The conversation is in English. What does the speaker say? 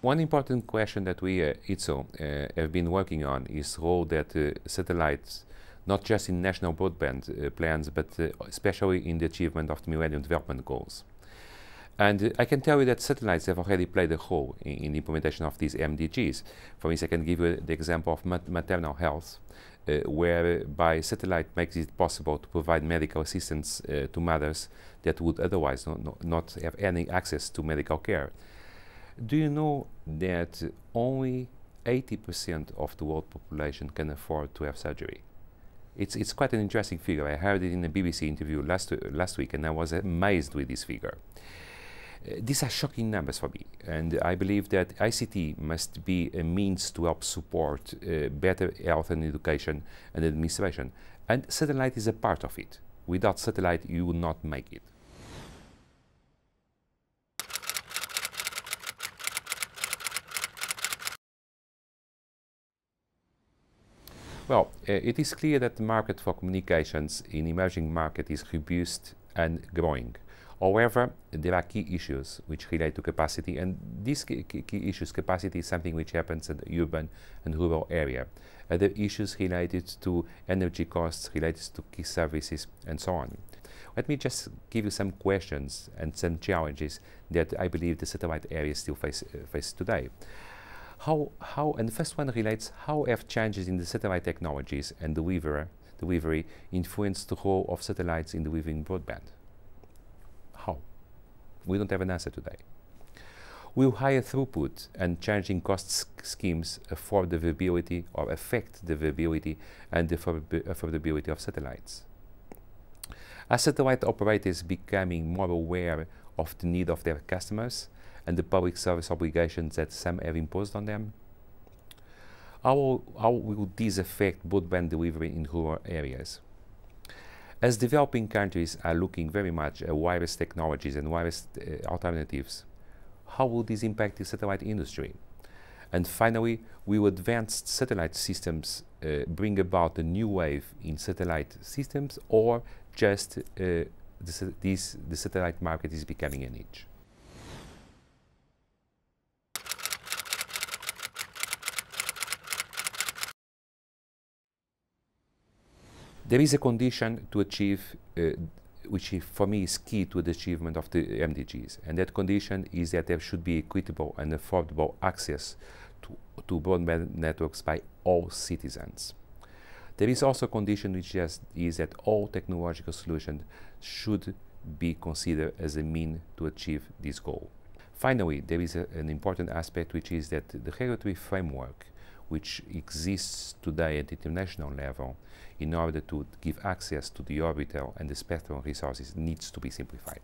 One important question that we ITSO have been working on is the role that satellites, not just in national broadband plans, but especially in the achievement of the Millennium Development Goals. And I can tell you that satellites have already played a role in the implementation of these MDGs. For instance, I can give you the example of maternal health, whereby satellite makes it possible to provide medical assistance to mothers that would otherwise not have any access to medical care. Do you know that only 80% of the world population can afford to have surgery? It's quite an interesting figure. I heard it in a BBC interview last week, and I was amazed with this figure. These are shocking numbers for me, and I believe that ICT must be a means to help support better health and education and administration. And satellite is a part of it. Without satellite, you would not make it. Well, it is clear that the market for communications in emerging markets is robust and growing. However, there are key issues which relate to capacity, and these key issues, capacity is something which happens in the urban and rural area. Other issues related to energy costs, related to key services, and so on. Let me just give you some questions and some challenges that I believe the satellite area still face today. And the first one relates, how have changes in the satellite technologies and delivery influenced the role of satellites in delivering broadband? How? We don't have an answer today. Will higher throughput and changing cost schemes afford the viability or affect the viability and the affordability of satellites? Are satellite operators becoming more aware of the need of their customers and the public service obligations that some have imposed on them? How will this affect broadband delivery in rural areas? As developing countries are looking very much at wireless technologies and wireless alternatives, how will this impact the satellite industry? And finally, will advanced satellite systems bring about a new wave in satellite systems, or just the satellite market is becoming a niche? There is a condition to achieve, which for me is key to the achievement of the MDGs, and that condition is that there should be equitable and affordable access to broadband networks by all citizens. There is also a condition which is that all technological solutions should be considered as a means to achieve this goal. Finally, there is an important aspect, which is that the regulatory framework which exists today at the international level in order to give access to the orbital and the spectral resources needs to be simplified.